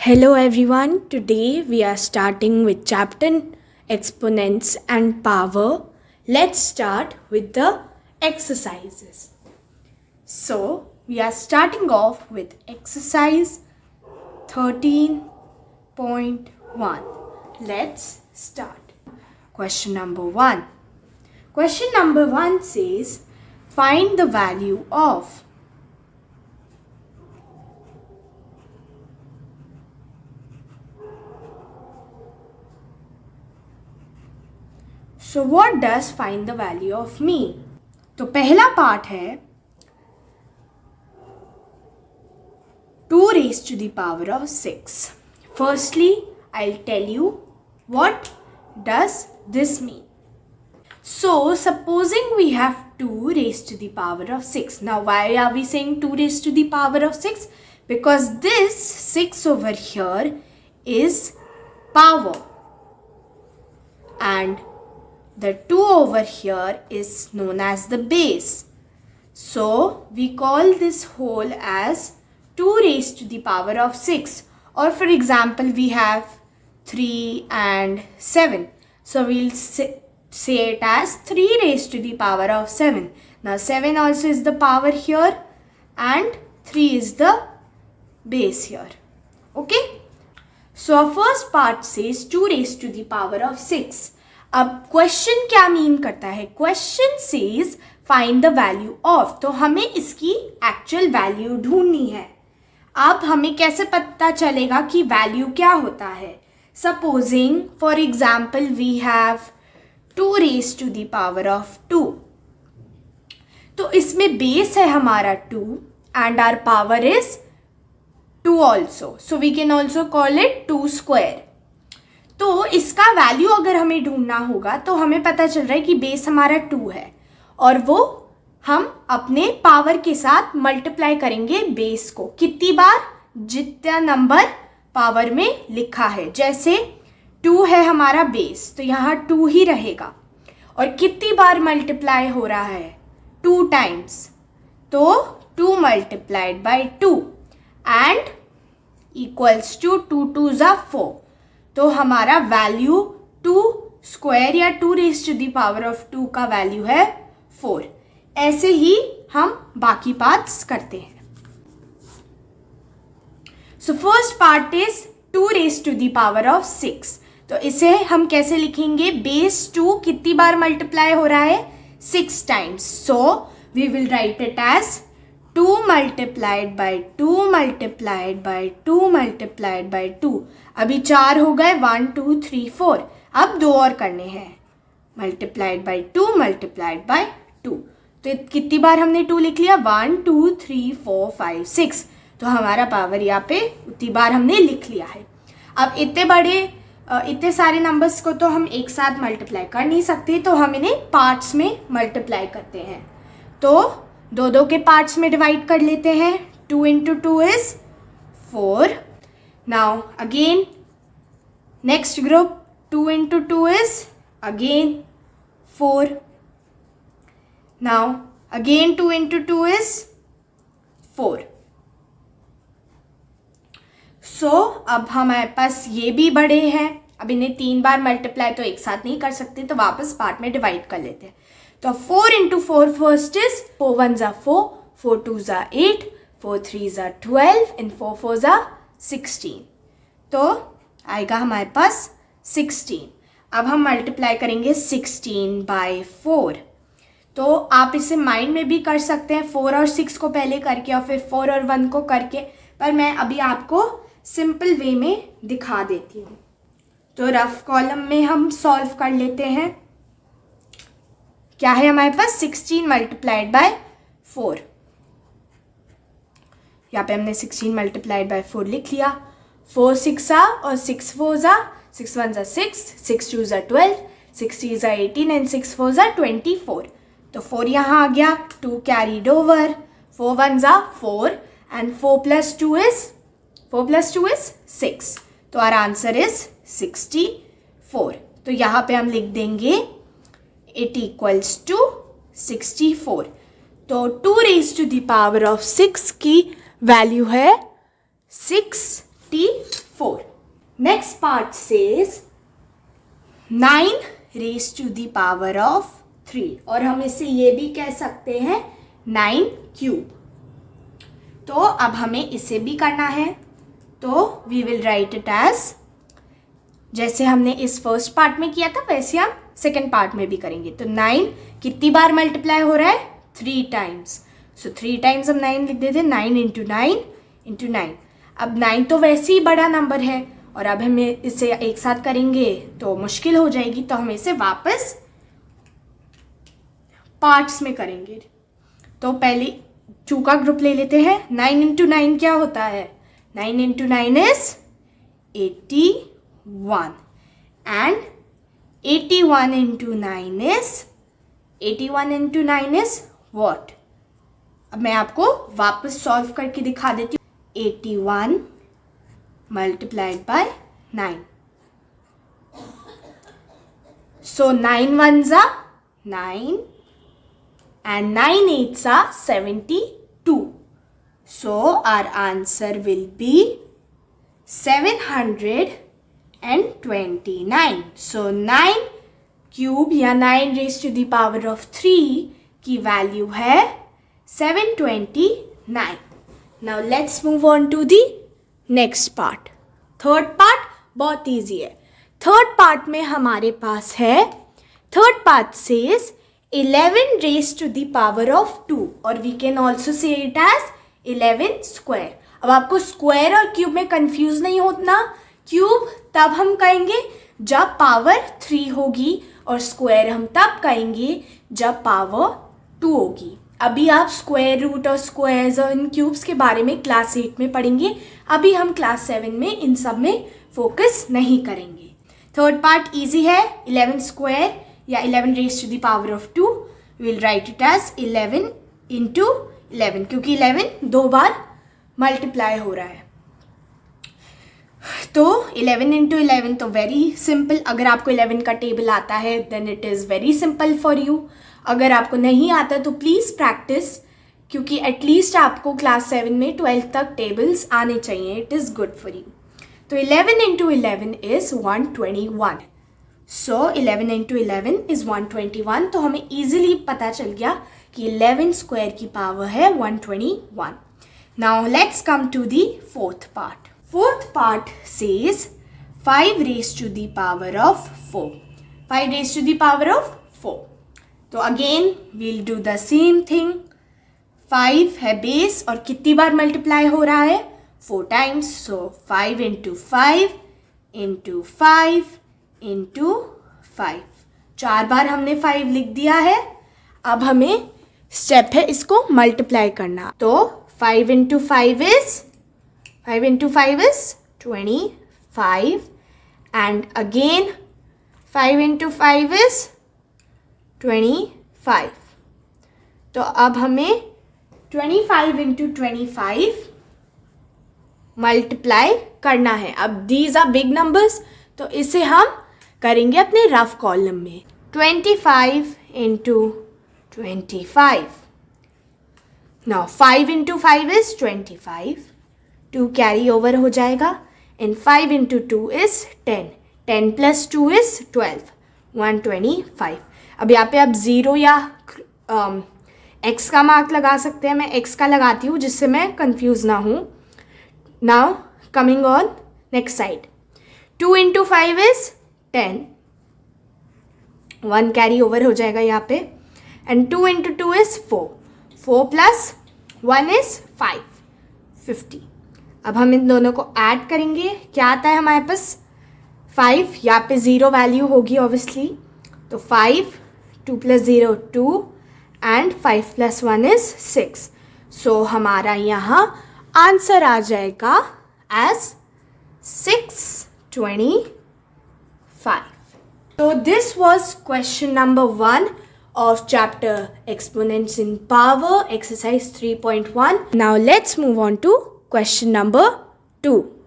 Hello everyone, today we are starting with chapter exponents and power. Let's start with the exercises. So, we are starting off with exercise 13.1. Let's start. Question number 1. Question number 1 says, find the value of. So what does find the value of mean? तो पहला part है 2 raised to the power of 6. Firstly, I'll tell you what does this mean. So supposing we have 2 raised to the power of 6. Now why are we saying 2 raised to the power of 6? Because this 6 over here is power. And the 2 over here is known as the base. So we call this whole as 2 raised to the power of 6. Or for example, we have 3 and 7. So we'll say it as 3 raised to the power of 7. Now 7 also is the power here and 3 is the base here. Okay? So our first part says 2 raised to the power of 6. अब question क्या mean करता है? Question says find the value of. तो हमें इसकी actual value ढूंढनी है. अब हमें कैसे पता चलेगा कि वैल्यू क्या होता है? Supposing for example we have 2 raised to the power of 2. तो इसमें बेस है हमारा 2 and our power is 2 also. So we can also call it 2 square. तो इसका वैल्यू अगर हमें ढूंढना होगा तो हमें पता चल रहा है कि बेस हमारा 2 है और वो हम अपने पावर के साथ मल्टीप्लाई करेंगे बेस को कितनी बार, जितना नंबर पावर में लिखा है. जैसे 2 है हमारा बेस तो यहाँ 2 ही रहेगा और कितनी बार मल्टीप्लाई हो रहा है, 2 टाइम्स. तो 2 multiplied by 2 and equals to 2 2 ज़ा 4. तो हमारा वैल्यू 2 स्क्वायर या 2 raise to the power of 2 का वैल्यू है 4. ऐसे ही हम बाकी पार्ट्स करते हैं. So first part is 2 raise to the power of 6. तो इसे हम कैसे लिखेंगे? बेस 2 कितनी बार मल्टीप्लाई हो रहा है? 6 times. So we will write it as 2 multiplied by 2 multiplied by 2 multiplied by 2. अभी 4 हो गए, 1 2 3 4. अब 2 और करने हैं. Multiplied by 2 multiplied by 2. तो कितनी बार हमने 2 लिख लिया? 1 2 3 4 5 6. तो हमारा पावर यहाँ पे उतनी बार हमने लिख लिया है. अब इतने सारे नंबर्स को तो हम एक साथ मल्टीप्लाई कर नहीं सकते, तो हम इन्हें पार्ट्स में मल्टीप्लाई करते हैं. तो दो के पार्ट्स में डिवाइड कर लेते हैं. 2 into 2 is 4. Now again next group 2 into 2 is again 4. Now again 2 into 2 is 4. So अब हमारे पास ये भी बड़े हैं. अब इन्हें 3 बार मल्टीप्लाई तो एक साथ नहीं कर सकते, तो वापस पार्ट में डिवाइड कर लेते हैं. तो 4 into 4 first is 4 1s are 4, 4 2s are 8, 4 3s are 12 and 4 4s are 16. तो आएगा हमारे पास 16. अब हम मल्टीप्लाई करेंगे 16 by 4. तो आप इसे माइंड में भी कर सकते हैं, 4 और 6 को पहले करके और फिर 4 और 1 को करके, पर मैं अभी आपको सिंपल वे में दिखा देती हूँ. तो रफ कॉलम में हम सॉल्व कर लेते हैं. क्या है हमारे पास? 16 मल्टीप्लाइड बाय 4. यहाँ पे हमने 16 मल्टीप्लाइड बाय 4 लिख लिया. 4 6 और 6 4 6 1 6, 6 2 12, 6 3 18 एंड 6 4 24. तो 4 यहाँ आ गया, 2 carried over, 4 1 4 and 4 plus 2 is 6. तो आवर आंसर इज 64. तो यहाँ पे हम लिख देंगे it equals to 64. तो 2 raised to the power of 6 की वैल्यू है 64. Next part says 9 raised to the power of 3, और हम इसे ये भी कह सकते हैं 9 क्यूब. तो अब हमें इसे भी करना है, तो we will write it as, जैसे हमने इस फर्स्ट पार्ट में किया था वैसे हम सेकेंड पार्ट में भी करेंगे. तो 9 कितनी बार मल्टीप्लाई हो रहा है? 3 टाइम्स. सो 3 टाइम्स हम 9 लिख देते, 9 इंटू 9 इंटू 9. अब 9 तो वैसे ही बड़ा नंबर है और अब हमें इसे एक साथ करेंगे तो मुश्किल हो जाएगी, तो हम इसे वापस पार्ट्स में करेंगे. तो पहले 2 का ग्रुप ले लेते हैं. 9 इंटू 9 क्या होता है? 9 into 9 is 81 and 81 into 9 is 81 into 9 is what? अब मैं आपको वापस सॉल्व करके दिखा देती हूँ. 81 multiplied by 9. So 9 ones are 9 and 9 eights are 72. So our answer will be 729. So 9 cube या 9 raised to the power of 3 की वैल्यू है 729. Now let's move on to the next part. Third part बहुत easy है. Third part में हमारे पास है, third part says 11 raised to the power of 2 और we can also say it as 11 square. अब आपको स्क्वायर और क्यूब में कंफ्यूज नहीं होना. क्यूब तब हम कहेंगे जब पावर 3 होगी और स्क्वायर हम तब कहेंगे जब पावर 2 होगी. अभी आप स्क्वायर रूट और स्क्वायर्स और इन क्यूब्स के बारे में क्लास 8 में पढ़ेंगे. अभी हम क्लास 7 में इन सब में फोकस नहीं करेंगे. थर्ड पार्ट इजी है. 11 स्क्वायर या 11 raise to the power of 2, will write it as 11 into 11 क्योंकि 11 2 बार मल्टीप्लाई हो रहा है. तो 11 इंटू 11 तो वेरी सिंपल. अगर आपको 11 का टेबल आता है then it is very simple for you. अगर आपको नहीं आता तो प्लीज़ प्रैक्टिस, क्योंकि एटलीस्ट आपको क्लास 7 में 12th तक टेबल्स आने चाहिए. It is good for you. तो 11 into 11 is 121. So 11 into 11 is 121. तो हमें ईजिली पता चल गया कि 11 स्क्वायर की पावर है 121. Now let's come to the fourth part. Fourth part says 5 raised to the power of 4. 5 raised to the power of 4. तो again we'll do the same thing. 5 है बेस और कितनी बार मल्टीप्लाई हो रहा है? 4 टाइम्स. सो 5 into 5 into 5 into 5. 4 बार हमने 5 लिख दिया है. अब हमें स्टेप है इसको मल्टीप्लाई करना. तो 5 into 5 is 25 and again 5 into 5 is 25. तो अब हमें 25 इंटू 25 मल्टीप्लाई करना है. अब दीज आर बिग नंबर्स तो इसे हम करेंगे अपने रफ कॉलम में. 25 into 25. Now 5 into 5 is 25. 2 carry over हो जाएगा and 5 into 2 is 10. 10 plus 2 is 12. 125. अब यहाँ पे आप 0 या x का मार्क लगा सकते हैं. मैं x का लगाती हूँ जिससे मैं कंफ्यूज ना हूँ. Now coming on next side. 2 into 5 is 10. 1 carry over हो जाएगा यहाँ पे and 2 into 2 is 4. 4 plus 1 is 5. 50. अब हम इन दोनों को ऐड करेंगे. क्या आता है हमारे पास? 5. यहाँ पे 0 वैल्यू होगी ऑब्वियसली. तो 5, 2 प्लस 0 2 एंड 5 प्लस 1 इज 6. सो हमारा यहाँ आंसर आ जाएगा as 625. So this was question number 1 of chapter Exponents in Power, exercise 3.1. Now let's move on to question number 2.